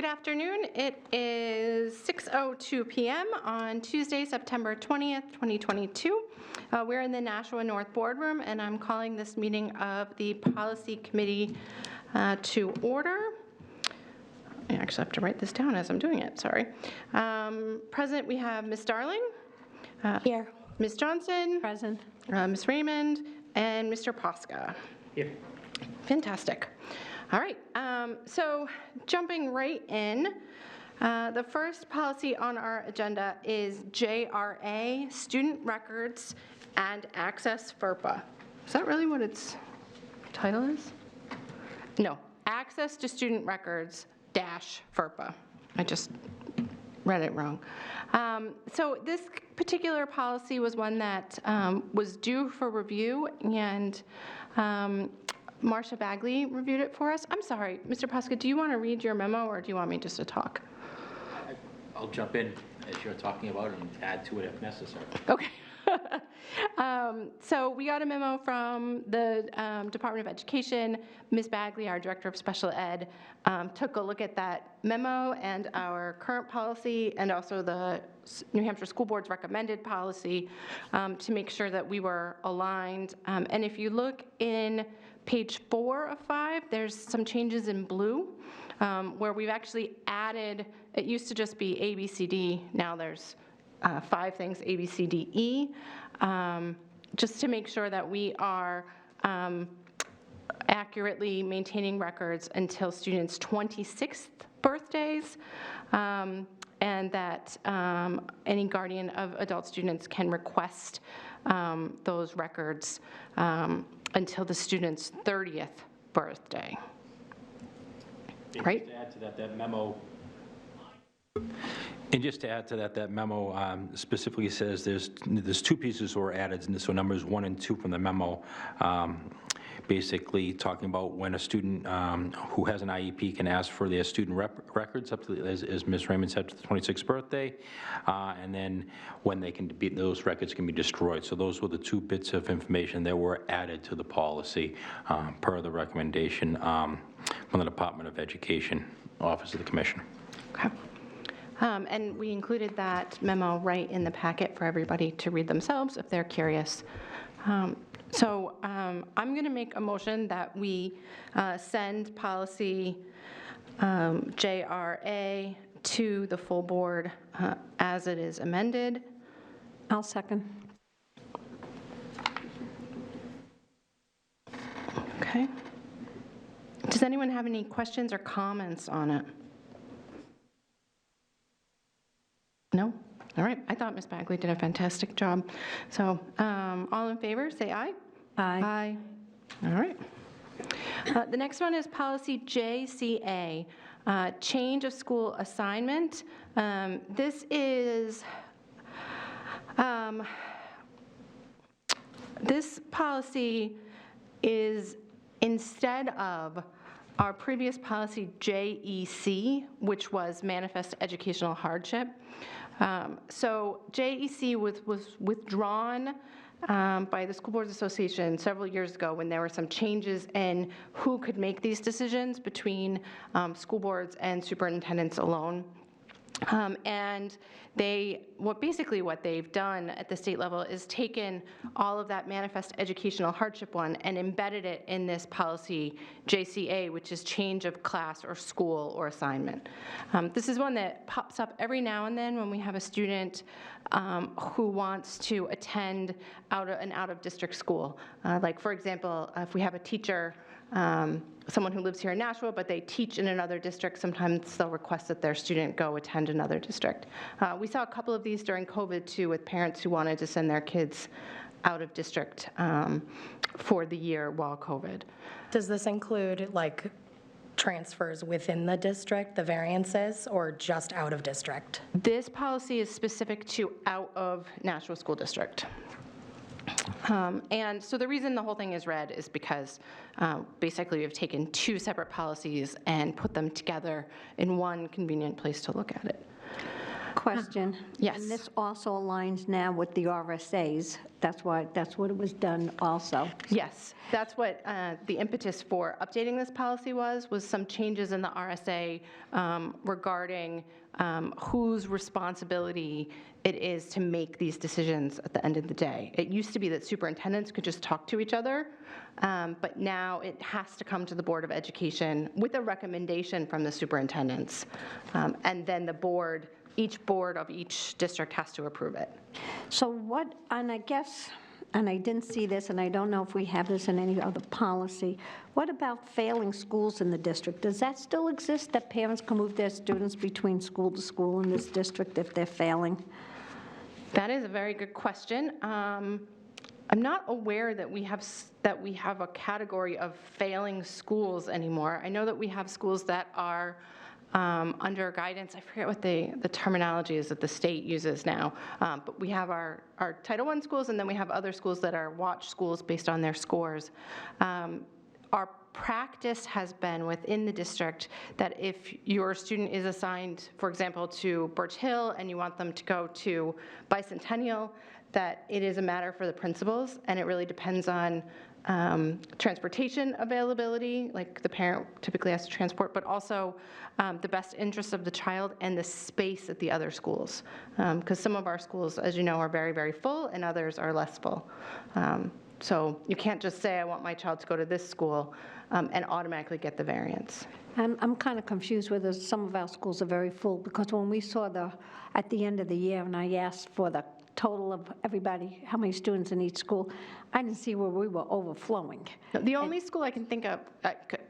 Good afternoon. It is 6:02 p.m. on Tuesday, September 20th, 2022. We're in the Nashua North Boardroom, and I'm calling this meeting of the Policy Committee to order. I actually have to write this down as I'm doing it, sorry. Present, we have Ms. Darling. Here. Ms. Johnson. Present. Ms. Raymond, and Mr. Posca. Here. Fantastic. All right, so jumping right in, the first policy on our agenda is JRA, Student Records and Access FERPA. Is that really what its title is? No, Access to Student Records dash FERPA. I just read it wrong. So this particular policy was one that was due for review, and Marcia Bagley reviewed it for us. I'm sorry, Mr. Posca, do you want to read your memo, or do you want me just to talk? I'll jump in as you're talking about it and add to it if necessary. Okay. So we got a memo from the Department of Education. Ms. Bagley, our Director of Special Ed, took a look at that memo and our current policy, and also the New Hampshire School Board's recommended policy, to make sure that we were aligned. And if you look in page 4 of 5, there's some changes in blue, where we've actually added, it used to just be A, B, C, D, now there's 5 things, A, B, C, D, E, just to make sure that we are accurately maintaining records until students' 26th birthdays, and that any guardian of adult students can request those records until the student's 30th birthday. Right? Just to add to that, that memo. And just to add to that, that memo specifically says there's 2 pieces that were added, and so numbers 1 and 2 from the memo, basically talking about when a student who has an IEP can ask for their student records up to, as Ms. Raymond said, to the 26th birthday, and then when they can be, those records can be destroyed. So those were the 2 bits of information that were added to the policy per the recommendation from the Department of Education, Office of the Commissioner. Okay. And we included that memo right in the packet for everybody to read themselves if they're curious. So I'm going to make a motion that we send policy JRA to the full board as it is amended. I'll second. Okay. Does anyone have any questions or comments on it? No? All right. I thought Ms. Bagley did a fantastic job. So all in favor, say aye. Aye. Aye. All right. The next one is policy JCA, change of school assignment. This policy is instead of our previous policy JEC, which was manifest educational hardship. So JEC was withdrawn by the School Boards Association several years ago when there were some changes in who could make these decisions between school boards and superintendents alone. And what they've done at the state level is taken all of that manifest educational hardship one and embedded it in this policy JCA, which is change of class or school or assignment. This is one that pops up every now and then when we have a student who wants to attend an out-of-district school. Like, for example, if we have a teacher, someone who lives here in Nashua, but they teach in another district, sometimes they'll request that their student go attend another district. We saw a couple of these during COVID, too, with parents who wanted to send their kids out of district for the year while COVID. Does this include, like, transfers within the district, the variances, or just out of district? This policy is specific to out of Nashua School District. And so the reason the whole thing is red is because basically we've taken 2 separate policies and put them together in one convenient place to look at it. Question. Yes. And this also aligns now with the RSAs. That's what it was done also. Yes, that's what the impetus for updating this policy was some changes in the RSA regarding whose responsibility it is to make these decisions at the end of the day. It used to be that superintendents could just talk to each other, but now it has to come to the Board of Education with a recommendation from the superintendents. And then the board, each board of each district has to approve it. So what, and I guess, and I didn't see this, and I don't know if we have this in any other policy, what about failing schools in the district? Does that still exist, that parents can move their students between school to school in this district if they're failing? That is a very good question. I'm not aware that we have a category of failing schools anymore. I know that we have schools that are under guidance. I forget what the terminology is that the state uses now, but we have our Title I schools, and then we have other schools that are watch schools based on their scores. Our practice has been within the district that if your student is assigned, for example, to Birch Hill and you want them to go to Bicentennial, that it is a matter for the principals, and it really depends on transportation availability, like the parent typically has to transport, but also the best interest of the child and the space at the other schools. Because some of our schools, as you know, are very, very full, and others are less full. So you can't just say, I want my child to go to this school and automatically get the variance. I'm kind of confused whether some of our schools are very full, because when we saw at the end of the year, and I asked for the total of everybody, how many students in each school, I didn't see where we were overflowing. The only school I can think of,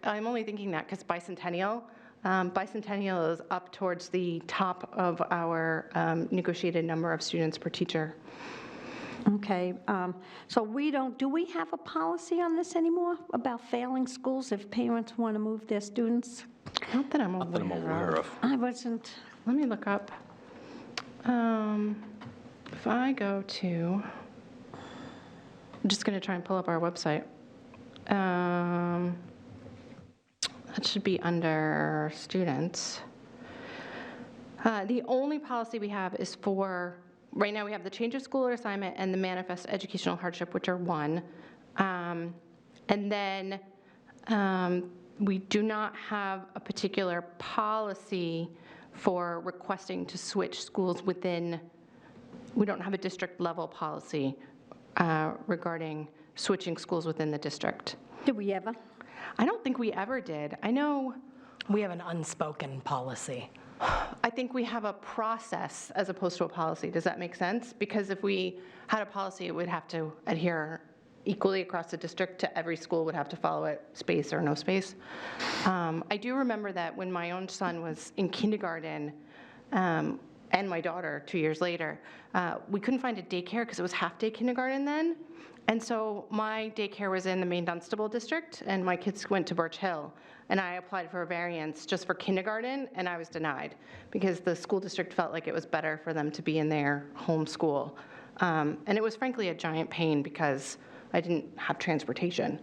I'm only thinking that because Bicentennial is up towards the top of our negotiated number of students per teacher. Okay, so do we have a policy on this anymore about failing schools if parents want to move their students? Not that I'm aware of. I wasn't. Let me look up. If I go to, I'm just going to try and pull up our website. That should be under students. The only policy we have is for, right now we have the change of school or assignment and the manifest educational hardship, which are one. And then we do not have a particular policy for requesting to switch schools within. We don't have a district level policy regarding switching schools within the district. Did we ever? I don't think we ever did. I know. We have an unspoken policy. I think we have a process as opposed to a policy. Does that make sense? Because if we had a policy, it would have to adhere equally across the district to every school would have to follow it, space or no space. I do remember that when my own son was in kindergarten, and my daughter 2 years later, we couldn't find a daycare because it was half-day kindergarten then. And so my daycare was in the main Dunstable district, and my kids went to Birch Hill. And I applied for a variance just for kindergarten, and I was denied because the school district felt like it was better for them to be in their home school. And it was frankly a giant pain because I didn't have transportation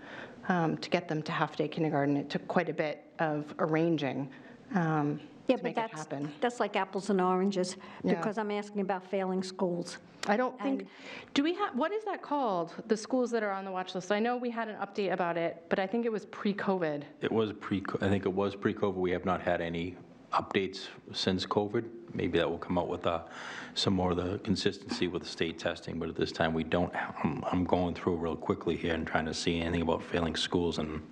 to get them to half-day kindergarten. It took quite a bit of arranging. Yeah, to make it happen. That's like apples and oranges, because I'm asking about failing schools. I don't think, do we have, what is that called, the schools that are on the watch list? I know we had an update about it, but I think it was pre-COVID. It was I think it was pre-COVID. We have not had any updates since COVID. Maybe that will come out with some more of the consistency with the state testing, but at this time we don't. I'm going through real quickly here and trying to see anything about failing schools, and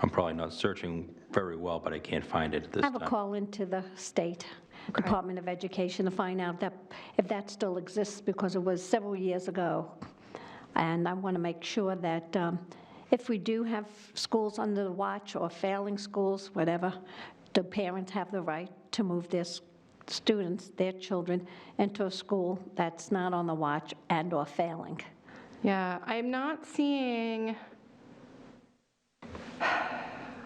I'm probably not searching very well, but I can't find it at this time. I have a call into the state Department of Education to find out if that still exists, because it was several years ago. And I want to make sure that if we do have schools under the watch or failing schools, whatever, the parents have the right to move their students, their children, into a school that's not on the watch and or failing. Yeah, I'm not seeing.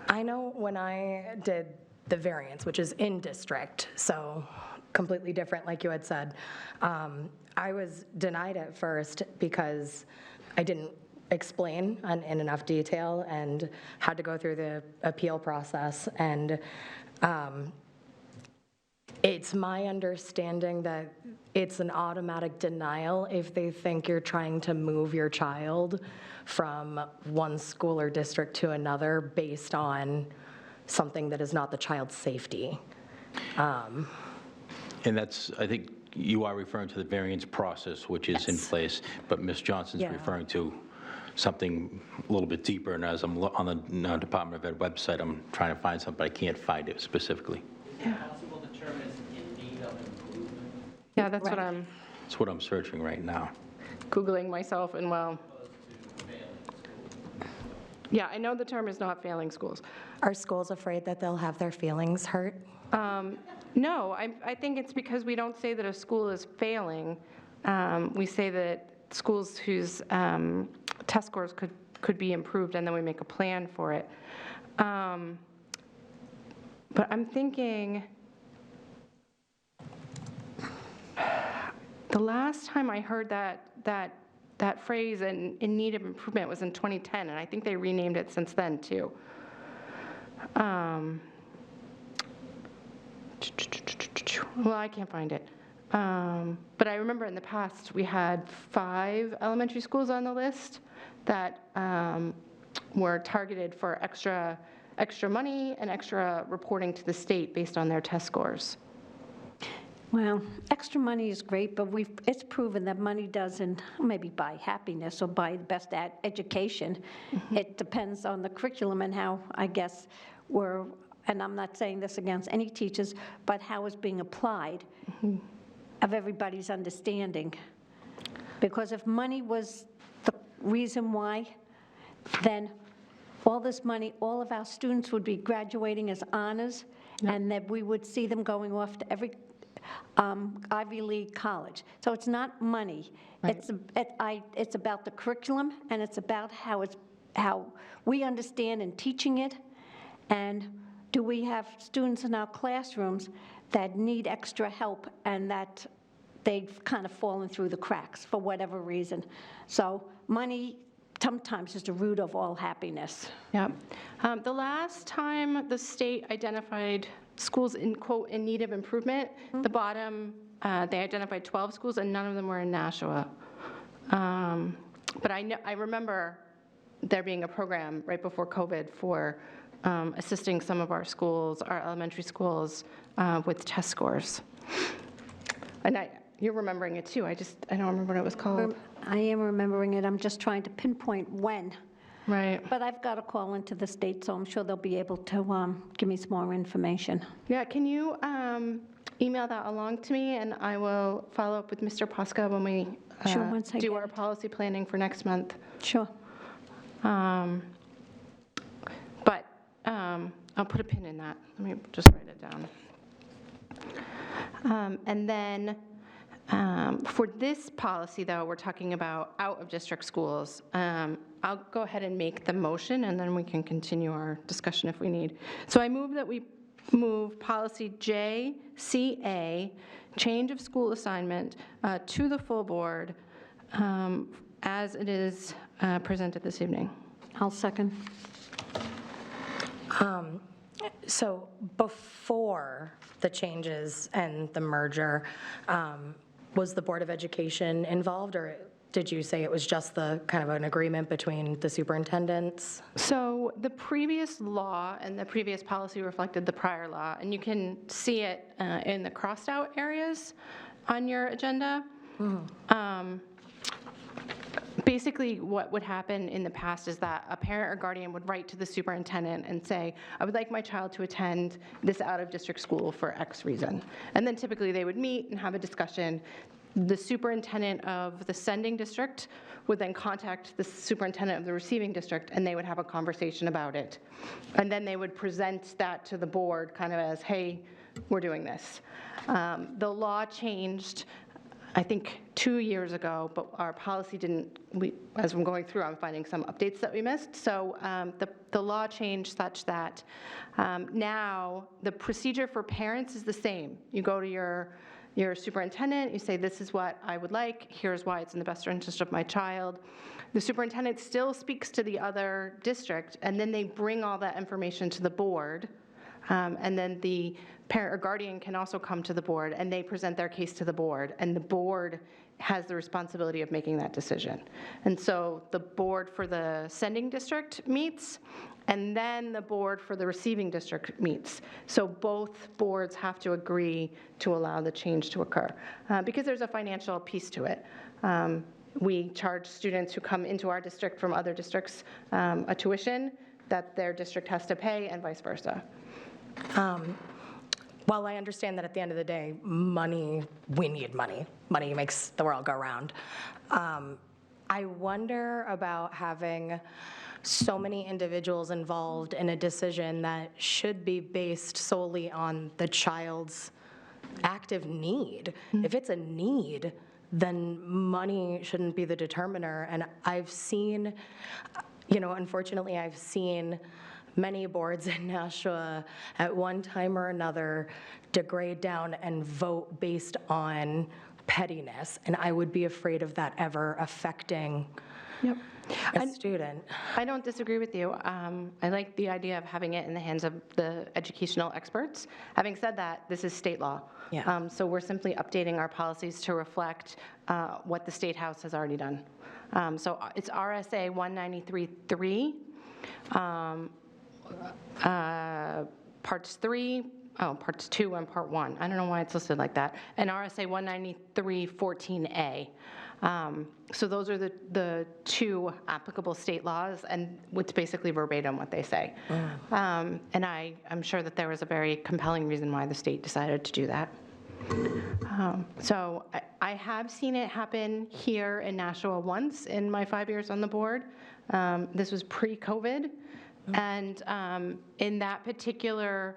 I know when I did the variance, which is in district, so completely different, like you had said, I was denied at first because I didn't explain in enough detail and had to go through the appeal process. And It's my understanding that it's an automatic denial if they think you're trying to move your child from one school or district to another based on something that is not the child's safety. And that's, I think you are referring to the variance process, which is in place, but Ms. Johnson's Yeah. referring to something a little bit deeper, and as I'm on the Department of Ed website, I'm trying to find something, but I can't find it specifically. Possible to determine is in need of improvement. Yeah, that's what Right. I'm That's what I'm searching right now. Googling myself, and well, yeah, I know the term is not failing schools. Are schools afraid that they'll have their feelings hurt? No, I think it's because we don't say that a school is failing. We say that schools whose test scores could be improved, and then we make a plan for it. But I'm thinking, the last time I heard that phrase in need of improvement was in 2010, and I think they renamed it since then, too. Well, I can't find it. But I remember in the past, we had 5 elementary schools on the list that were targeted for extra money and extra reporting to the state based on their test scores. Well, extra money is great, but it's proven that money doesn't maybe buy happiness or buy the best education. It depends on the curriculum and how, I guess, and I'm not saying this against any teachers, but how it's being applied of everybody's understanding. Because if money was the reason why, then all this money, all of our students would be graduating as honors, and that we would see them going off to every Ivy League college. So it's not money. Right. It's about the curriculum, and it's about how we understand in teaching it, and do we have students in our classrooms that need extra help and that they've kind of fallen through the cracks for whatever reason. So money sometimes is the root of all happiness. Yeah. The last time the state identified schools in, quote, in need of improvement, the bottom, they identified 12 schools, and none of them were in Nashua. But I remember there being a program right before COVID for assisting some of our schools, our elementary schools, with test scores. And you're remembering it too. I don't remember what it was called. I am remembering it. I'm just trying to pinpoint when. Right. But I've got a call into the state, so I'm sure they'll be able to give me some more information. Yeah, can you email that along to me, and I will follow up with Mr. Posca when we Sure, once I do get our it. policy planning for next month. Sure. But I'll put a pin in that. Let me just write it down. And then for this policy, though, we're talking about out-of-district schools. I'll go ahead and make the motion, and then we can continue our discussion if we need. So I move that we move policy JCA, change of school assignment, to the full board as it is presented this evening. I'll second. So before the changes and the merger, was the Board of Education involved, or did you say it was just the kind of an agreement between the superintendents? So the previous law and the previous policy reflected the prior law, and you can see it in the crossed out areas on your agenda. Basically, what would happen in the past is that a parent or guardian would write to the superintendent and say, I would like my child to attend this out-of-district school for X reason. And then typically they would meet and have a discussion. The superintendent of the sending district would then contact the superintendent of the receiving district, and they would have a conversation about it. And then they would present that to the board kind of as, hey, we're doing this. The law changed, I think, 2 years ago, but our policy didn't, as I'm going through, I'm finding some updates that we missed. So the law changed such that now the procedure for parents is the same. You go to your superintendent, you say, this is what I would like, here's why it's in the best interest of my child. The superintendent still speaks to the other district, and then they bring all that information to the board. And then the parent or guardian can also come to the board, and they present their case to the board, and the board has the responsibility of making that decision. And so the board for the sending district meets, and then the board for the receiving district meets. So both boards have to agree to allow the change to occur, because there's a financial piece to it. We charge students who come into our district from other districts a tuition that their district has to pay, and vice versa. While I understand that at the end of the day, we need money. Money makes the world go round. I wonder about having so many individuals involved in a decision that should be based solely on the child's active need. If it's a need, then money shouldn't be the determiner. And I've seen, unfortunately, I've seen many boards in Nashua at one time or another degrade down and vote based on pettiness, and I would be afraid of that ever affecting a student. I don't disagree with you. I like the idea of having it in the hands of the educational experts. Having said that, this is state law. Yeah. So we're simply updating our policies to reflect what the State House has already done. So it's RSA 193.3. Parts 2 and Part 1. I don't know why it's listed like that. And RSA 193.14a. So those are the two applicable state laws, and it's basically verbatim what they say. And I'm sure that there was a very compelling reason why the state decided to do that. So I have seen it happen here in Nashua once in my 5 years on the board. This was pre-COVID. And in that particular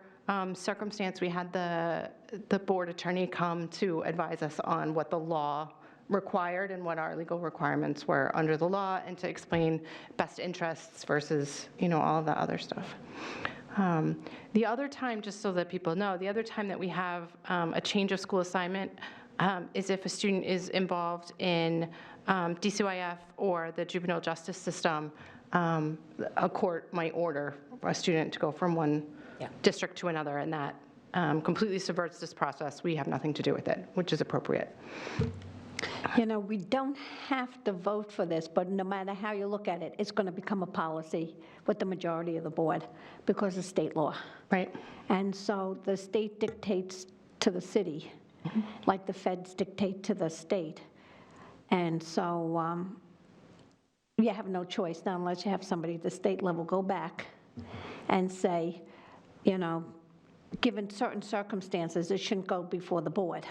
circumstance, we had the board attorney come to advise us on what the law required and what our legal requirements were under the law, and to explain best interests versus, all of the other stuff. The other time, just so that people know, the other time that we have a change of school assignment is if a student is involved in DCYF or the juvenile justice system. A court might order a student to go from one district to another, and that completely subverts this process. We have nothing to do with it, which is appropriate. We don't have to vote for this, but no matter how you look at it, it's going to become a policy with the majority of the board because of state law. Right. And so the state dictates to the city, like the feds dictate to the state. And so you have no choice now unless you have somebody at the state level go back and say, given certain circumstances, it shouldn't go before the board.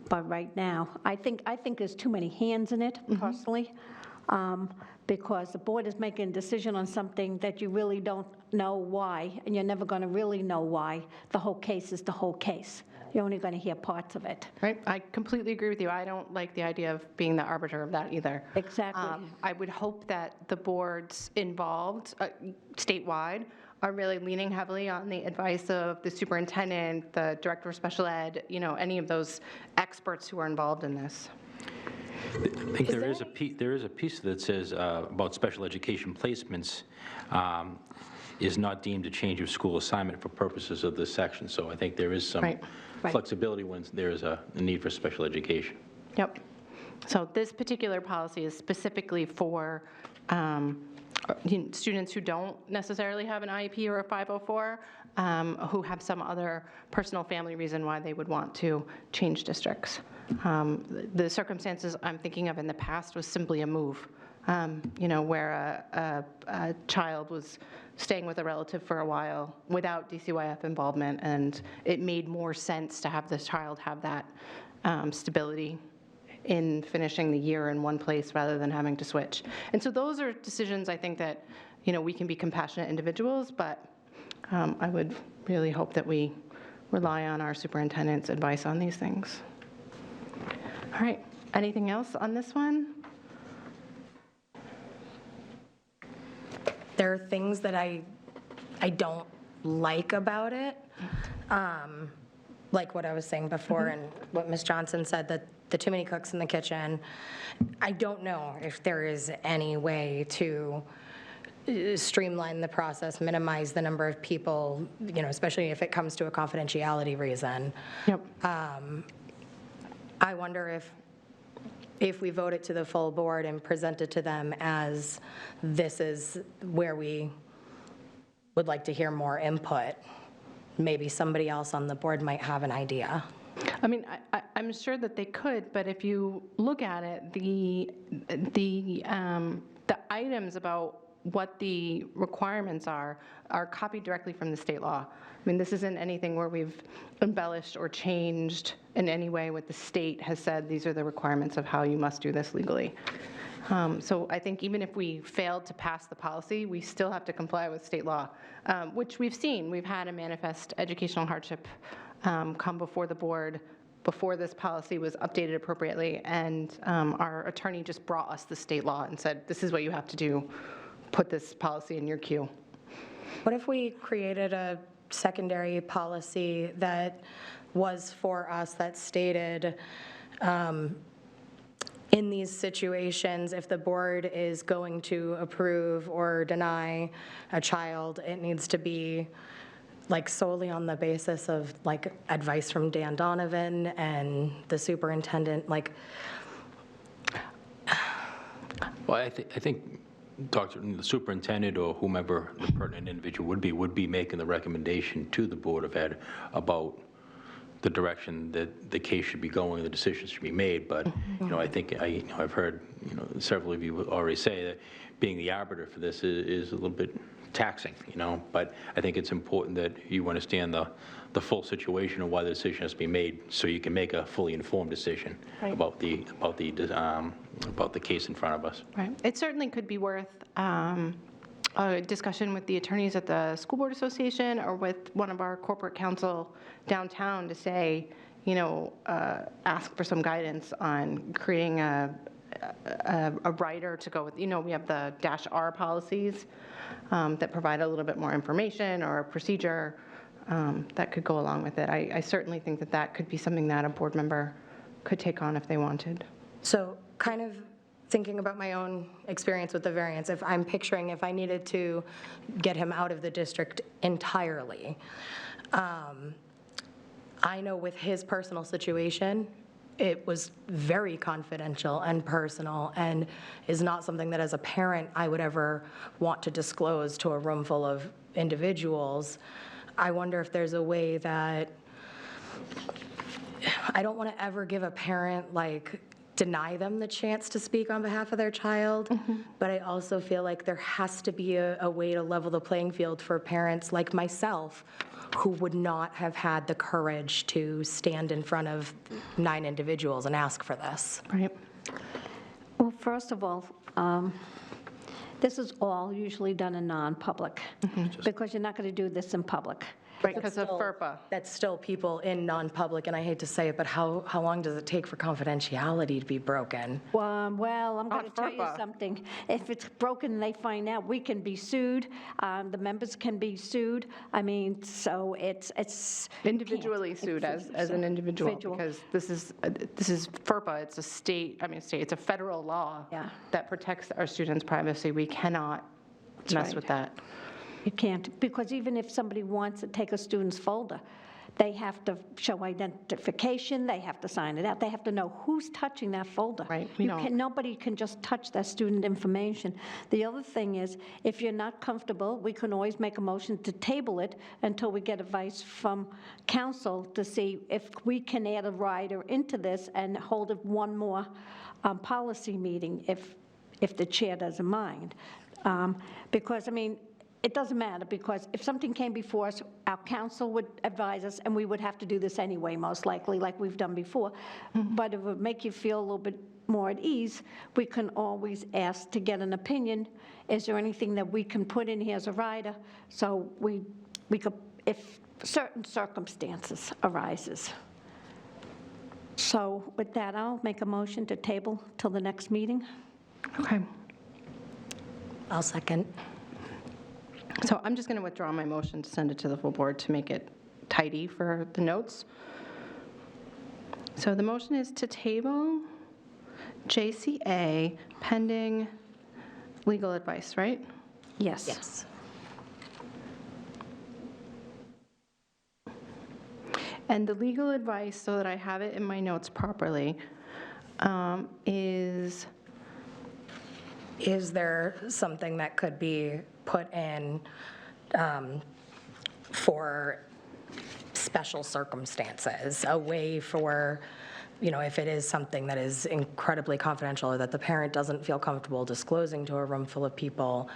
But right now, I think there's too many hands in it, personally, because the board is making a decision on something that you really don't know why, and you're never going to really know why. The whole case is the whole case. You're only going to hear parts of it. Right. I completely agree with you. I don't like the idea of being the arbiter of that either. Exactly. I would hope that the boards involved statewide are really leaning heavily on the advice of the superintendent, the director of special ed, any of those experts who are involved in this. I think there is a piece that says about special education placements is not deemed a change of school assignment for purposes of this section. So I think there is some flexibility when there is a need for special education. Yep. So this particular policy is specifically for students who don't necessarily have an IEP or a 504, who have some other personal family reason why they would want to change districts. The circumstances I'm thinking of in the past was simply a move, where a child was staying with a relative for a while without DCYF involvement, and it made more sense to have this child have that stability in finishing the year in one place rather than having to switch. And so those are decisions I think that, we can be compassionate individuals, but I would really hope that we rely on our superintendent's advice on these things. All right, anything else on this one? There are things that I don't like about it, like what I was saying before and what Ms. Johnson said, that the too many cooks in the kitchen. I don't know if there is any way to streamline the process, minimize the number of people, especially if it comes to a confidentiality reason. Yep. I wonder if we vote it to the full board and present it to them as this is where we would like to hear more input, maybe somebody else on the board might have an idea. I mean, I'm sure that they could, but if you look at it, the items about what the requirements are copied directly from the state law. I mean, this isn't anything where we've embellished or changed in any way what the state has said, these are the requirements of how you must do this legally. So I think even if we failed to pass the policy, we still have to comply with state law, which we've seen. We've had a manifest educational hardship come before the board before this policy was updated appropriately, and our attorney just brought us the state law and said, this is what you have to do, put this policy in your queue. What if we created a secondary policy that was for us that stated, in these situations, if the board is going to approve or deny a child, it needs to be like solely on the basis of like advice from Dan Donovan and the superintendent, like. Well, I think the superintendent or whomever the pertinent individual would be making the recommendation to the Board of Ed about the direction that the case should be going, the decisions should be made. But, I think I've heard, several of you already say that being the arbiter for this is a little bit taxing, but I think it's important that you understand the full situation of why the decision has to be made, so you can make a fully informed decision about the case in front of us. Right. It certainly could be worth a discussion with the attorneys at the School Board Association or with one of our corporate counsel downtown to say, ask for some guidance on creating a rider to go with, we have the -R policies that provide a little bit more information or a procedure that could go along with it. I certainly think that could be something that a board member could take on if they wanted. So kind of thinking about my own experience with the variance, if I'm picturing if I needed to get him out of the district entirely, I know with his personal situation, it was very confidential and personal and is not something that as a parent I would ever want to disclose to a room full of individuals. I wonder if there's a way that I don't want to ever give a parent deny them the chance to speak on behalf of their child, but I also feel like there has to be a way to level the playing field for parents like myself who would not have had the courage to stand in front of 9 individuals and ask for this. Right. Well, first of all, this is all usually done in non-public, because you're not going to do this in public. Right, because of FERPA. That's still people in non-public, and I hate to say it, but how long does it take for confidentiality to be broken? Well, I'm going to tell you FERPA. something. If it's broken and they find out, we can be sued. The members can be sued. I mean, so it's Individually sued as an individual, because this is FERPA. It's a it's a federal law that protects our students' privacy. We cannot mess with that. You can't, because even if somebody wants to take a student's folder, they have to show identification, they have to sign it out, they have to know who's touching that folder. Right, Nobody can just touch that student information. The other thing is, if you're not comfortable, we can always make a motion to table it until we get advice from council to see if we can add a rider into this and hold one more policy meeting if the chair doesn't mind. Because, it doesn't matter, because if something came before us, our council would advise us, and we would have to do this anyway, most likely, like we've done before. But it would make you feel a little bit more at ease. We can always ask to get an opinion. Is there anything that we can put in here as a rider? So we could, if certain circumstances arises. So with that, I'll make a motion to table till the next meeting. Okay. I'll second. So I'm just going to withdraw my motion to send it to the full board to make it tidy for the notes. So the motion is to table JCA pending legal advice, right? Yes. Yes. And the legal advice, so that I have it in my notes properly, is, Is there something that could be put in for special circumstances, a way for, if it is something that is incredibly confidential or that the parent doesn't feel comfortable disclosing to a room full of people,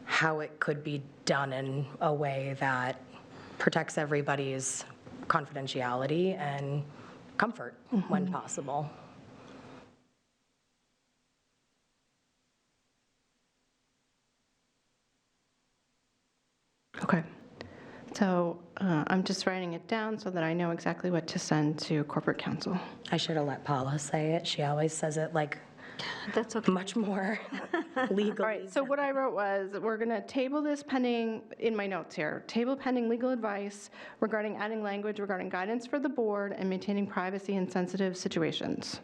how it could be done in a way that protects everybody's confidentiality and comfort when possible? okay. So I'm just writing it down so that I know exactly what to send to corporate counsel. I should have let Paula say it. She always says it like That's okay. much more legally. All right, so what I wrote was, we're going to table this pending, in my notes here, table pending legal advice regarding adding language regarding guidance for the board and maintaining privacy in sensitive situations.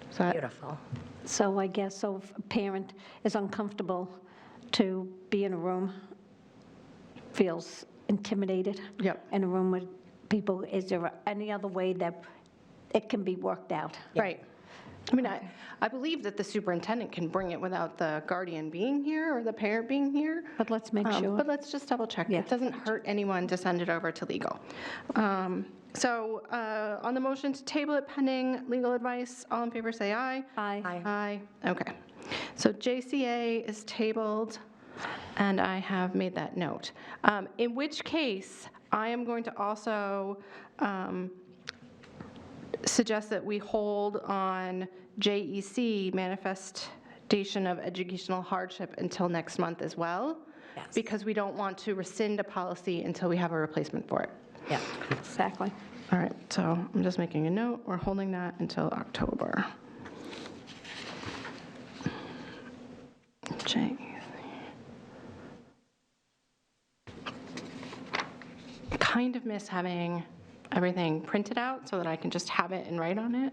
So that- Beautiful. So I guess, so if a parent is uncomfortable to be in a room, feels intimidated. Yep. In a room with people, is there any other way that it can be worked out? Right. I mean, I believe that the superintendent can bring it without the guardian being here or the parent being here. But let's make sure. But let's just double check. Yeah. It doesn't hurt anyone to send it over to legal. So on the motion to table it pending legal advice, all in favor say aye. Aye. Aye. Okay. So JCA is tabled, and I have made that note. In which case, I am going to also suggest that we hold on JEC, manifestation of educational hardship, until next month as well. Yes. Because we don't want to rescind a policy until we have a replacement for it. Yeah. Exactly. All right, so I'm just making a note. We're holding that until October. JEC. Kind of miss having everything printed out so that I can just have it and write on it.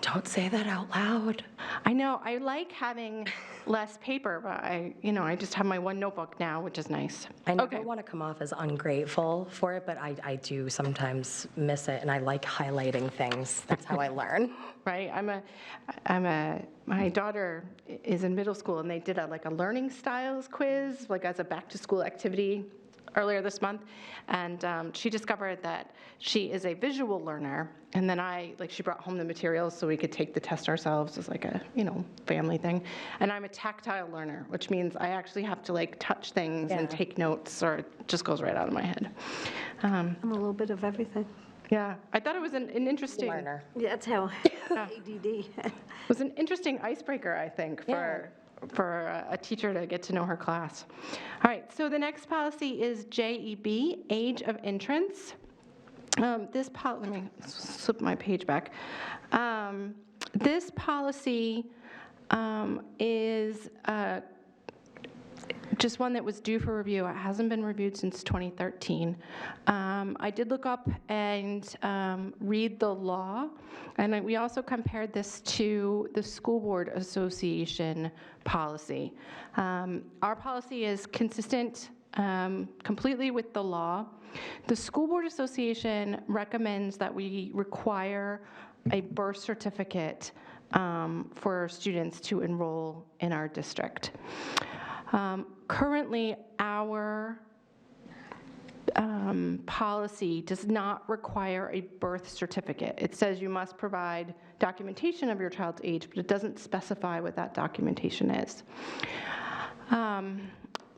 Don't say that out loud. I know, I like having less paper, but I just have my one notebook now, which is nice. I never Okay. want to come off as ungrateful for it, but I do sometimes miss it, and I like highlighting things. That's how I learn. Right, my daughter is in middle school, and they did a learning styles quiz, as a back-to-school activity earlier this month, and she discovered that she is a visual learner, and then she brought home the materials so we could take the test ourselves as a family thing, and I'm a tactile learner, which means I actually have to touch things and Yeah. take notes, or it just goes right out of my head. I'm a little bit of everything. Yeah, I thought it was an interesting, Learner. Yeah, that's how ADD. it was an interesting icebreaker, I think, for a teacher to get to know her class. All right, so the next policy is JEB, age of entrance. Let me slip my page back. This policy is just one that was due for review. It hasn't been reviewed since 2013. I did look up and read the law, and we also compared this to the School Board Association policy. Our policy is consistent completely with the law. The School Board Association recommends that we require a birth certificate for students to enroll in our district. Currently, our policy does not require a birth certificate. It says you must provide documentation of your child's age, but it doesn't specify what that documentation is.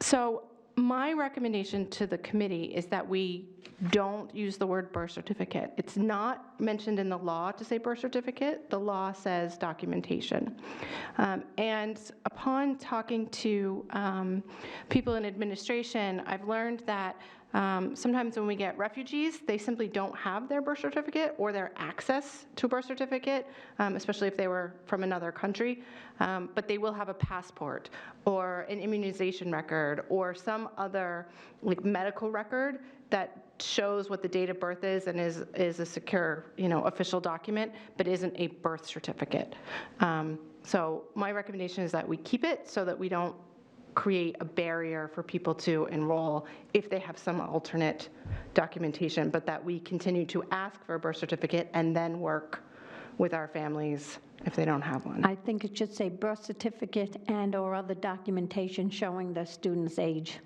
So my recommendation to the committee is that we don't use the word birth certificate. It's not mentioned in the law to say birth certificate. The law says documentation. And upon talking to people in administration, I've learned that sometimes when we get refugees, they simply don't have their birth certificate or their access to a birth certificate, especially if they were from another country, but they will have a passport or an immunization record or some other medical record that shows what the date of birth is and is a secure, official document, but isn't a birth certificate. So my recommendation is that we keep it so that we don't create a barrier for people to enroll if they have some alternate documentation, but that we continue to ask for a birth certificate and then work with our families if they don't have one. I think it should say birth certificate and/or other documentation showing the student's age.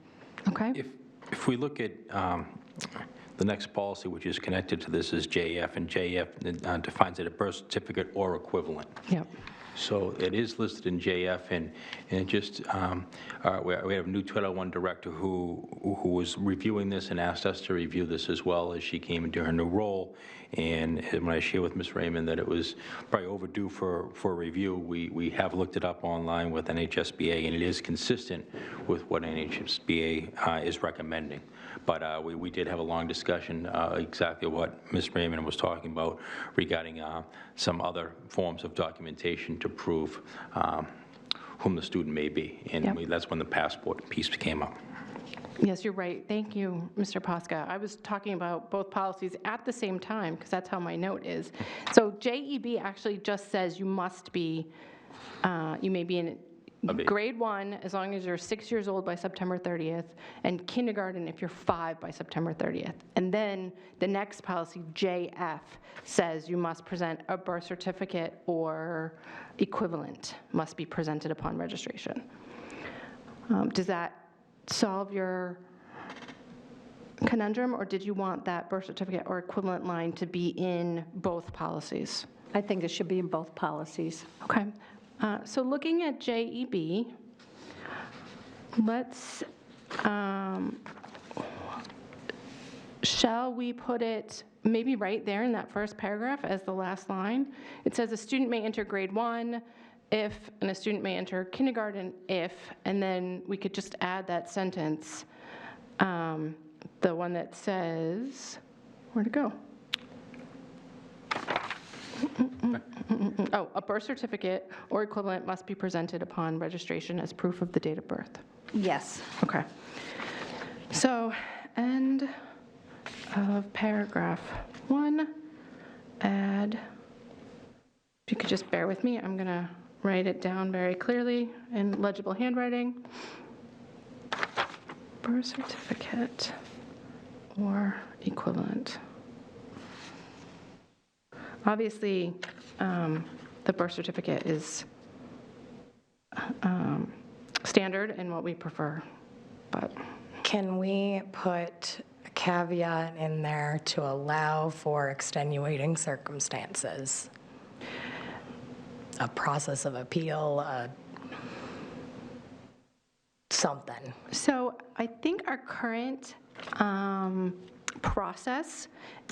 Okay? If we look at the next policy, which is connected to this, is JF, and JF defines it a birth certificate or equivalent. Yep. So it is listed in JF, and it just, we have a new Title I director who was reviewing this and asked us to review this as well as she came into her new role. And when I shared with Ms. Raymond that it was probably overdue for review, we have looked it up online with NHSBA, and it is consistent with what NHSBA is recommending. But we did have a long discussion, exactly what Ms. Raymond was talking about regarding some other forms of documentation to prove whom the student may be. And Yep. that's when the passport piece came up. Yes, you're right. Thank you, Mr. Posca. I was talking about both policies at the same time because that's how my note is. So JEB actually just says you must be, you may be in grade 1 as long as you're 6 years old by September 30th, and kindergarten if you're 5 by September 30th. And then the next policy, JF, says you must present a birth certificate or equivalent must be presented upon registration. Does that solve your conundrum, or did you want that birth certificate or equivalent line to be in both policies? I think it should be in both policies. Okay. So looking at JEB, let's, shall we put it maybe right there in that first paragraph as the last line? It says a student may enter grade 1 if, and a student may enter kindergarten if, and then we could just add that sentence, the one that says, where'd it go? Oh, a birth certificate or equivalent must be presented upon registration as proof of the date of birth. Yes. Okay. So, end of paragraph 1, add, if you could just bear with me, I'm going to write it down very clearly in legible handwriting. Birth certificate or equivalent. Obviously, the birth certificate is standard and what we prefer, but. Can we put a caveat in there to allow for extenuating circumstances? A process of appeal, something. So I think our current process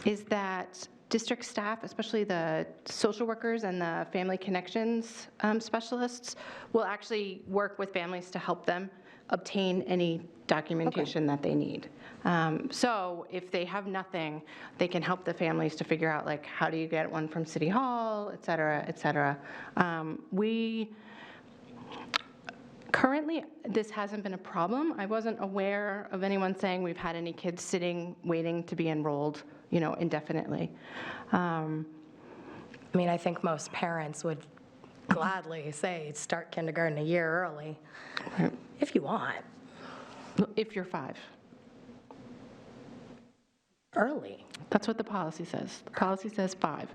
is that district staff, especially the social workers and the family connections specialists, will actually work with families to help them obtain any documentation that they need. So if they have nothing, they can help the families to figure out, like, how do you get one from City Hall, et cetera, et cetera. Currently, this hasn't been a problem. I wasn't aware of anyone saying we've had any kids sitting, waiting to be enrolled, indefinitely. I mean, I think most parents would gladly say start kindergarten a year early, if you want. If you're 5. Early. That's what the policy says. The policy says 5.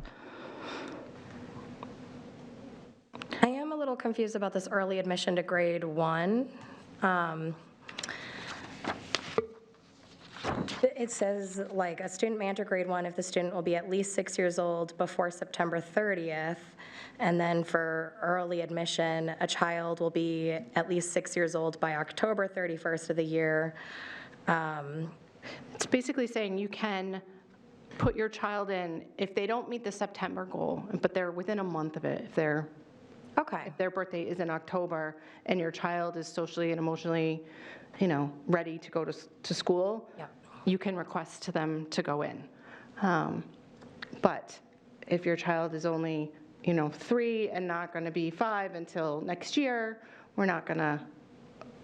I am a little confused about this early admission to grade 1. It says, like, a student may enter grade 1 if the student will be at least 6 years old before September 30th. And then for early admission, a child will be at least 6 years old by October 31st of the year. It's basically saying you can put your child in if they don't meet the September goal, but they're within a month of it. If their birthday is in October and your child is socially and emotionally, ready to go to school, you can request to them to go in. But if your child is only, 3 and not going to be 5 until next year, we're not going to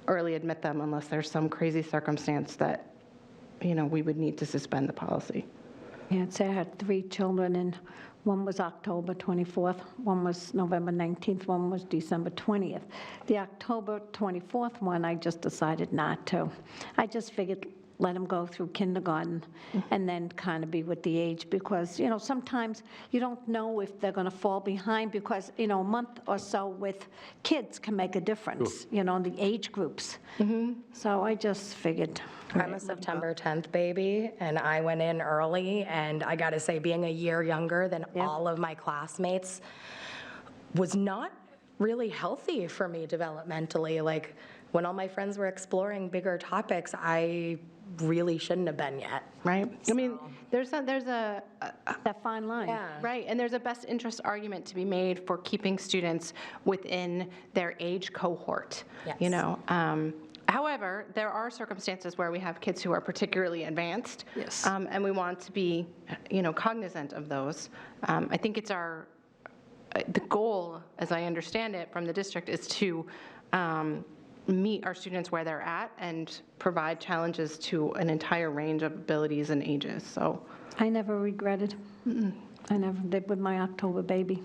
early admit them unless there's some crazy circumstance that, we would need to suspend the policy. Yeah, I'd say I had 3 children, and One was October 24th, one was November 19th, one was December 20th. The October 24th one, I just decided not to. I just figured let them go through kindergarten and then kind of be with the age, because, you know, sometimes you don't know if they're going to fall behind, because, you know, a month or so with kids can make a difference, you know, in the age groups. So I just figured. I'm a September 10th baby, and I went in early, and I gotta say, being a year younger than all of my classmates was not really healthy for me developmentally. Like, when all my friends were exploring bigger topics, I really shouldn't have been yet. Right? I mean, there's a That fine line. Yeah. right, and there's a best interest argument to be made for keeping students within their age cohort, you Yes. know? However, there are circumstances where we have kids who are particularly advanced. Yes. And we want to be, you know, cognizant of those. I think it's the goal, as I understand it from the district, is to meet our students where they're at and provide challenges to an entire range of abilities and ages, so. I never regretted. I never did with my October baby.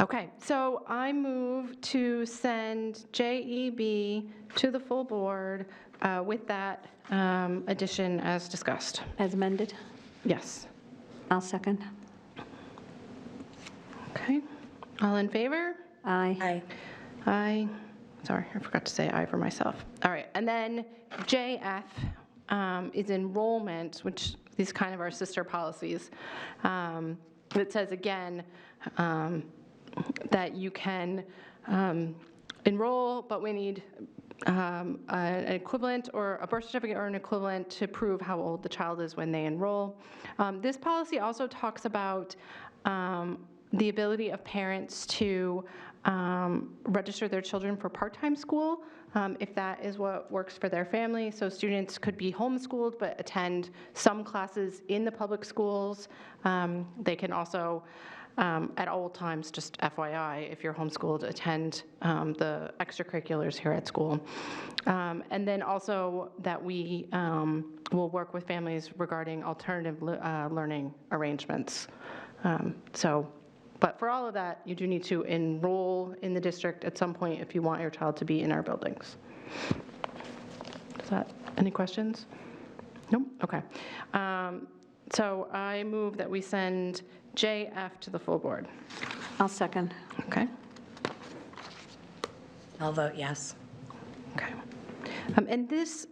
Okay, so I move to send JEB to the full board with that addition as discussed. As amended. Yes. I'll second. Okay, all in favor? Aye. Aye. Aye. Sorry, I forgot to say aye for myself. All right, and then JF is enrollment, which these kind of are sister policies. It says again that you can enroll, but we need an equivalent or a birth certificate or an equivalent to prove how old the child is when they enroll. This policy also talks about the ability of parents to register their children for part-time school, if that is what works for their family. So students could be homeschooled but attend some classes in the public schools. They can also, at all times, just FYI, if you're homeschooled, attend the extracurriculars here at school. And then also that we will work with families regarding alternative learning arrangements. But for all of that, you do need to enroll in the district at some point if you want your child to be in our buildings. Any questions? Nope, okay. So I move that we send JF to the full board. I'll second. Okay, I'll vote yes. okay. And this,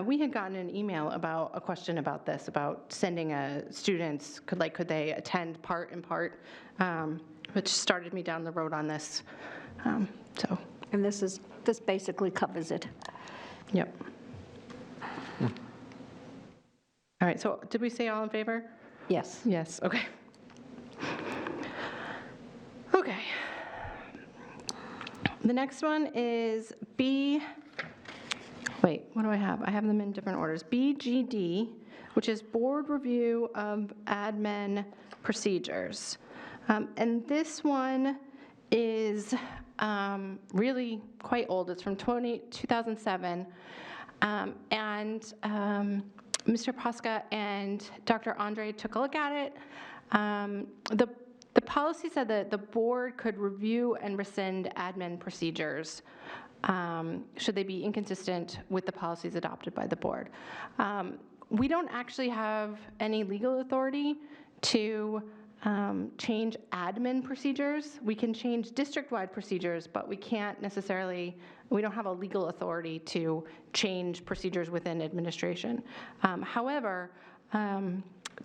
we had gotten an email about a question about this, about sending students, could they attend part and part, which started me down the road on this, so, And this basically covers it. yep. All right, so did we say all in favor? Yes. Yes, okay. Okay. The next one is wait, what do I have? I have them in different orders. BGD, which is Board Review of Admin Procedures. And this one is really quite old. It's from 2007. And Mr. Posca and Dr. Andre took a look at it. The policy said that the board could review and rescind admin procedures should they be inconsistent with the policies adopted by the board. We don't actually have any legal authority to change admin procedures. We can change district-wide procedures, but we can't necessarily, we don't have a legal authority to change procedures within administration. However,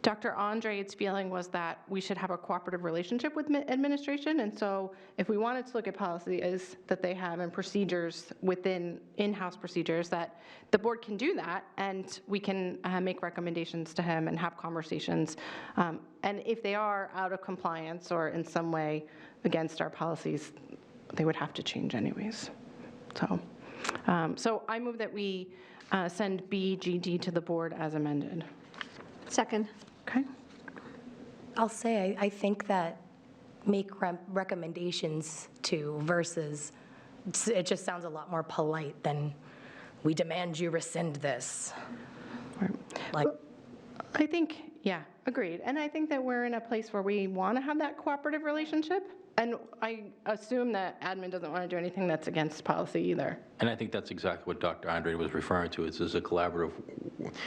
Dr. Andre's feeling was that we should have a cooperative relationship with administration, and so if we wanted to look at policies that they have and procedures within in-house procedures, that the board can do that, and we can make recommendations to him and have conversations. And if they are out of compliance or in some way against our policies, they would have to change anyways. So I move that we send BGD to the board as amended. Second. Okay. I'll say, I think that make recommendations to versus, it just sounds a lot more polite than, we demand you rescind this. Right. Like, I think, Yeah, agreed. And I think that we're in a place where we want to have that cooperative relationship. And I assume that admin doesn't want to do anything that's against policy either. And I think that's exactly what Dr. Andre was referring to. This is a collaborative,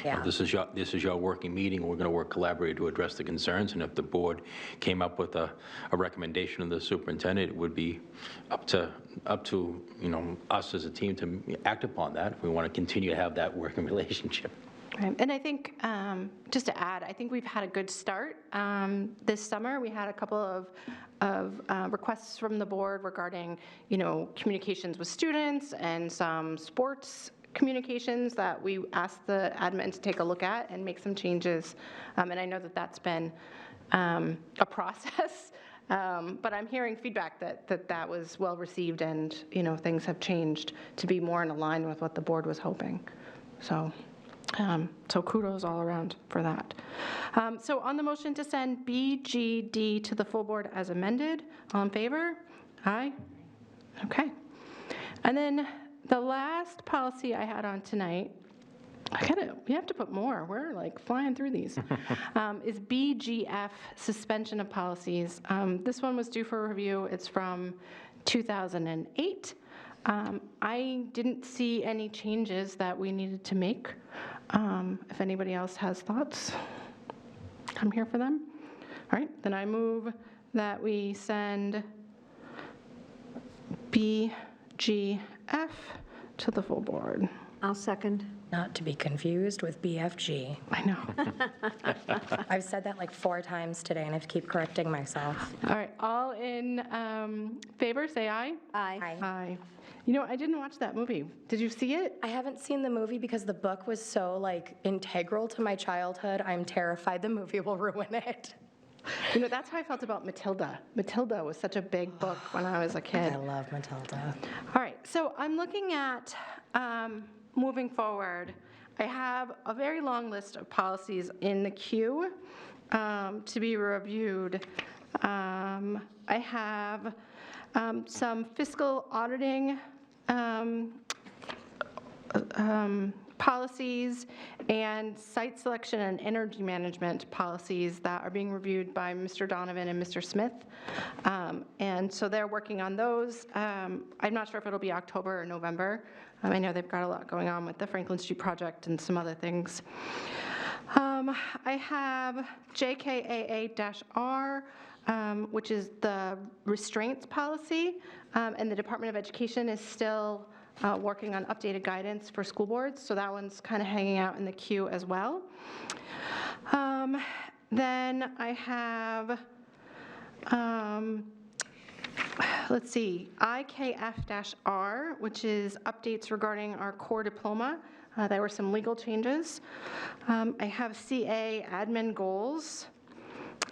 Yeah. this is your working meeting. We're going to work collaboratively to address the concerns. And if the board came up with a recommendation of the superintendent, it would be up to us as a team to act upon that if we want to continue to have that working relationship. Right. And I think, just to add, I think we've had a good start. This summer, we had a couple of requests from the board regarding, communications with students and some sports communications that we asked the admin to take a look at and make some changes. And I know that that's been a process, but I'm hearing feedback that was well received and, things have changed to be more in line with what the board was hoping. So kudos all around for that. So on the motion to send BGD to the full board as amended, all in favor? Aye? Okay. And then the last policy I had on tonight, we have to put more, we're like flying through these, is Bgf Suspension of Policies. This one was due for review. It's from 2008. I didn't see any changes that we needed to make. If anybody else has thoughts, I'm here for them. All right, then I move that we send BGF to the full board. I'll second. Not to be confused with BFG. I know. I've said that like 4 times today, and I have to keep correcting myself. All right, all in favor, say aye. Aye. Aye. I didn't watch that movie. Did you see it? I haven't seen the movie because the book was so integral to my childhood. I'm terrified the movie will ruin it. That's how I felt about Matilda. Matilda was such a big book when I was a kid. I love Matilda. All right, so I'm looking at moving forward. I have a very long list of policies in the queue to be reviewed. I have some fiscal auditing policies and site selection and energy management policies that are being reviewed by Mr. Donovan and Mr. Smith. And so they're working on those. I'm not sure if it'll be October or November. I know they've got a lot going on with the Franklin Street project and some other things. I have JKAA-R, which is the restraints policy, and the Department of Education is still working on updated guidance for school boards, so that one's kind of hanging out in the queue as well. Then I have, let's see, IKF-R, which is updates regarding our core diploma. There were some legal changes. I have CA admin goals.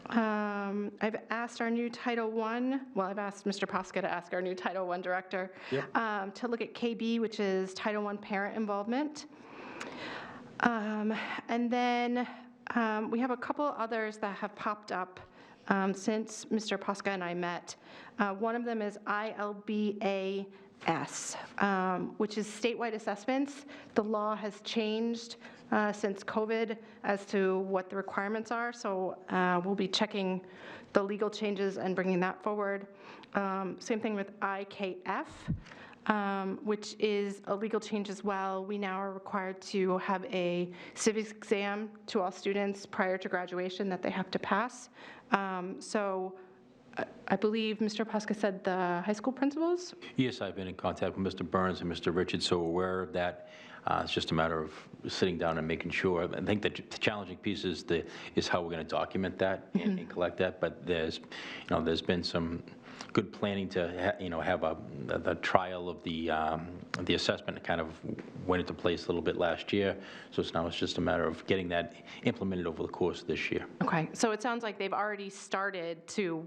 I've asked our new Title I, I've asked Mr. Posca to ask our new Title I director to look at KB, which is Title I parent involvement. And then we have a couple others that have popped up since Mr. Posca and I met. One of them is ILBAS, which is statewide assessments. The law has changed since COVID as to what the requirements are, so we'll be checking the legal changes and bringing that forward. Same thing with IKF, which is a legal change as well. We now are required to have a civics exam to all students prior to graduation that they have to pass. So I believe Mr. Posca said the high school principals? Yes, I've been in contact with Mr. Burns and Mr. Richards, so aware of that. It's just a matter of sitting down and making sure. I think that the challenging piece is how we're going to document that and collect that. But there's been some good planning to have the trial of the assessment that kind of went into place a little bit last year. So now it's just a matter of getting that implemented over the course of this year. Okay, so it sounds like they've already started to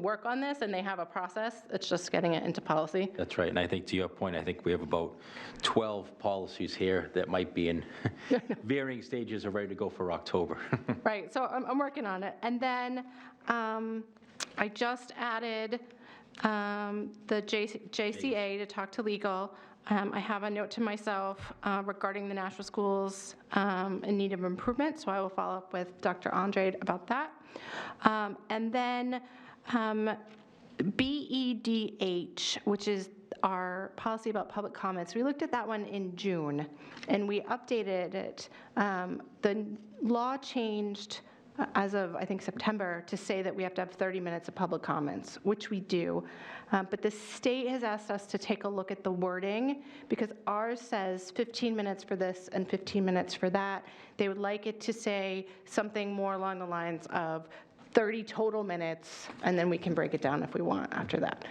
work on this, and they have a process. It's just getting it into policy. That's right, and I think to your point, I think we have about 12 policies here that might be in varying stages of ready to go for October. Right, so I'm working on it. And then I just added the JCA to talk to legal. I have a note to myself regarding the Nashua schools in need of improvement, so I will follow up with Dr. Andrade about that. And then BEDH, which is our policy about public comments, we looked at that one in June, and we updated it. The law changed as of, I think, September, to say that we have to have 30 minutes of public comments, which we do. But the state has asked us to take a look at the wording, because ours says 15 minutes for this and 15 minutes for that. They would like it to say something more along the lines of 30 total minutes, and then we can break it down if we want after that.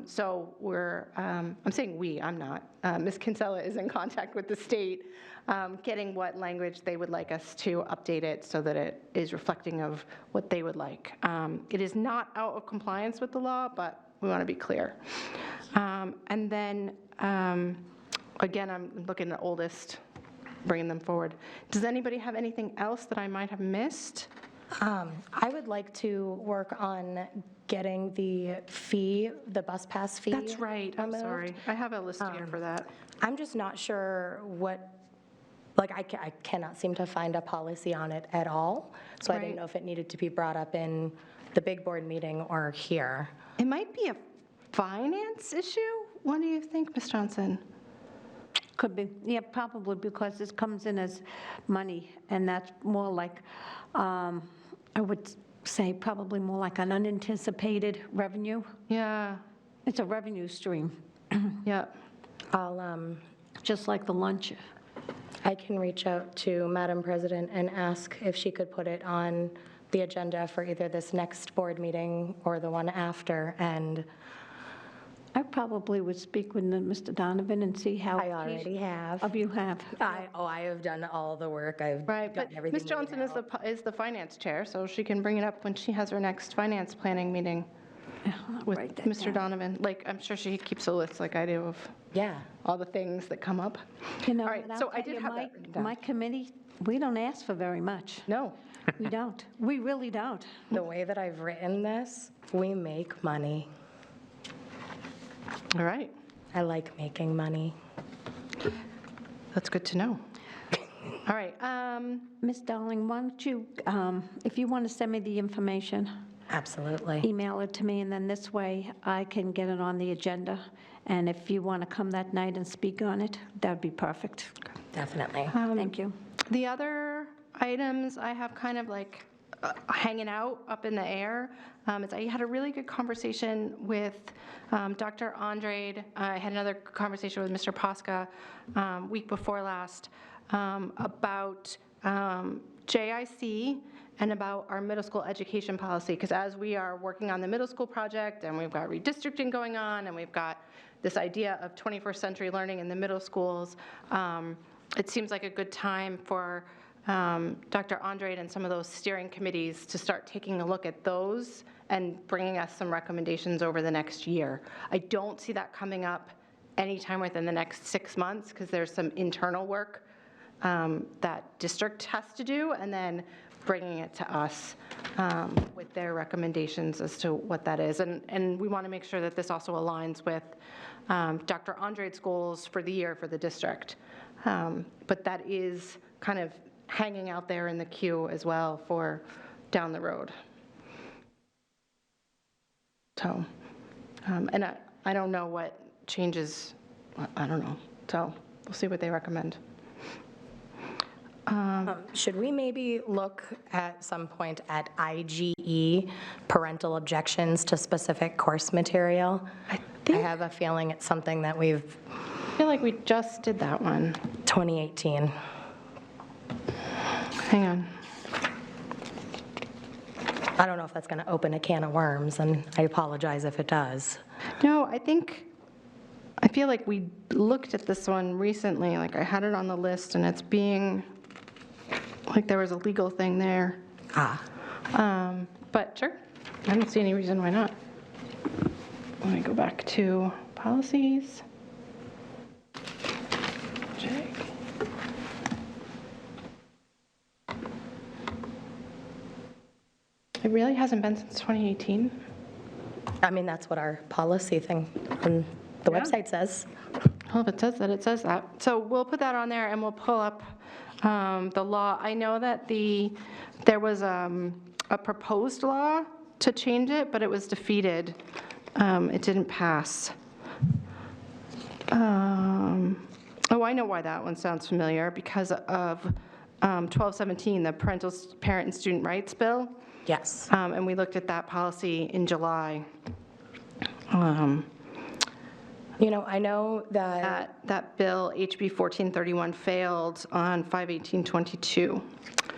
So I'm saying we, I'm not. Ms. Kinsella is in contact with the state, getting what language they would like us to update it so that it is reflecting of what they would like. It is not out of compliance with the law, but we want to be clear. And then, again, I'm looking at oldest, bringing them forward. Does anybody have anything else that I might have missed? I would like to work on getting the fee, the bus pass fee. That's right, I'm removed. sorry. I have a list here for that. I'm just not sure what, like, I cannot seem to find a policy on it at all. So I Right. didn't know if it needed to be brought up in the big board meeting or here. It might be a finance issue? What do you think, Ms. Johnson? Could be, yeah, probably because this comes in as money, and that's more like, I would say probably more like an unanticipated revenue. Yeah, It's a revenue stream, yeah. I'll, just like the lunch. I can reach out to Madam President and ask if she could put it on the agenda for either this next board meeting or the one after, and I probably would speak with Mr. Donovan and see how. I already have. Oh, you have? I have done all the work. I've Right, but gotten everything Ms. Johnson laid out. is the finance chair, so she can bring it up when she has her next finance planning meeting I'll with write that Mr. down. Donovan. Like, I'm sure she keeps a list like I do of Yeah. all the things that come up. You know, All right, and I'll so I tell did you, have that written down. my committee, we don't ask for very much. No. We don't. We really don't. The way that I've written this, we make money. All right, I like making money. that's good to know. All right, Ms. Darling, why don't you, if you want to send me the information, Absolutely. email it to me, and then this way I can get it on the agenda. And if you want to come that night and speak on it, that'd be perfect. Definitely. Thank you. the other items I have kind of like hanging out up in the air. Is I had a really good conversation with Dr. Andrade. I had another conversation with Mr. Posca week before last about JIC and about our middle school education policy, because as we are working on the middle school project and we've got redistricting going on and we've got this idea of 21st century learning in the middle schools, it seems like a good time for Dr. Andrade and some of those steering committees to start taking a look at those and bringing us some recommendations over the next year. I don't see that coming up anytime within the next 6 months, because there's some internal work that district has to do, and then bringing it to us with their recommendations as to what that is. And we want to make sure that this also aligns with Dr. Andrade's goals for the year for the district. But that is kind of hanging out there in the queue as well for down the road. So, and I don't know what changes, I don't know. So we'll see what they recommend. Should we maybe look at some point at IGE, parental objections to specific course material? I have a feeling it's something that we've, I feel like we just did that one. 2018. Hang on. I don't know if that's going to open a can of worms, and I apologize if it does. No, I feel like we looked at this one recently, like I had it on the list, and it's being, like there was a legal thing there. But sure, I don't see any reason why not. Let me go back to policies. Check. It really hasn't been since 2018. I mean, that's what our policy thing The website says. Well, if it says that, it says that. So we'll put that on there, and we'll pull up the law. I know that there was a proposed law to change it, but it was defeated. It didn't pass. Oh, I know why that one sounds familiar, because of 1217, the Parent and Student Rights Bill. Yes. And we looked at that policy in July. You know, I know that, That bill, HB 1431, failed on 5/18/22.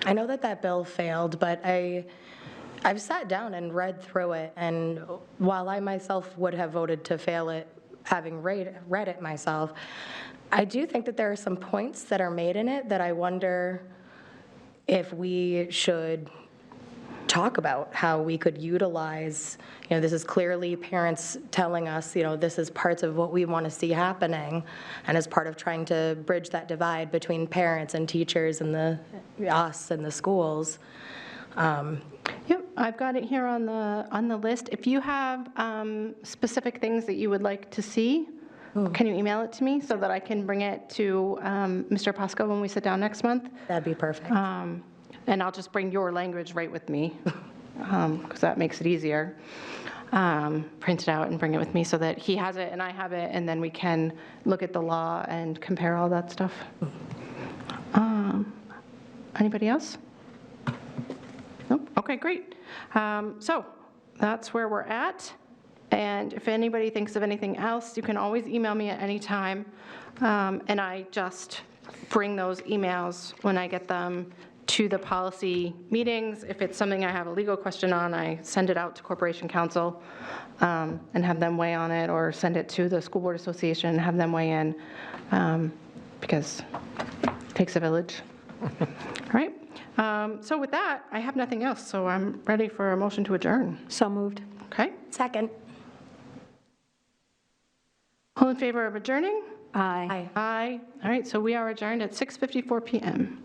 I know that that bill failed, but I've sat down and read through it, and while I myself would have voted to fail it, having read it myself, I do think that there are some points that are made in it that I wonder if we should talk about how we could utilize, you know, this is clearly parents telling us, you know, this is parts of what we want to see happening, and as part of trying to bridge that divide between parents and teachers and us and the schools. Yep, I've got it here on the list. If you have specific things that you would like to see, can you email it to me so that I can bring it to Mr. Pasco when we sit down next month? That'd be perfect. And I'll just bring your language right with me, because that makes it easier. Print it out and bring it with me so that he has it and I have it, and then we can look at the law and compare all that stuff. Anybody else? Nope. Okay, great. So that's where we're at. And if anybody thinks of anything else, you can always email me at any time. And I just bring those emails when I get them to the policy meetings. If it's something I have a legal question on, I send it out to Corporation Counsel and have them weigh on it, or send it to the School Board Association and have them weigh in, because it takes a village. All right. So with that, I have nothing else, so I'm ready for a motion to adjourn. So moved. Okay? Second. All in favor of adjourning? Aye. Aye. Aye. All right, so we are adjourned at 6:54 PM.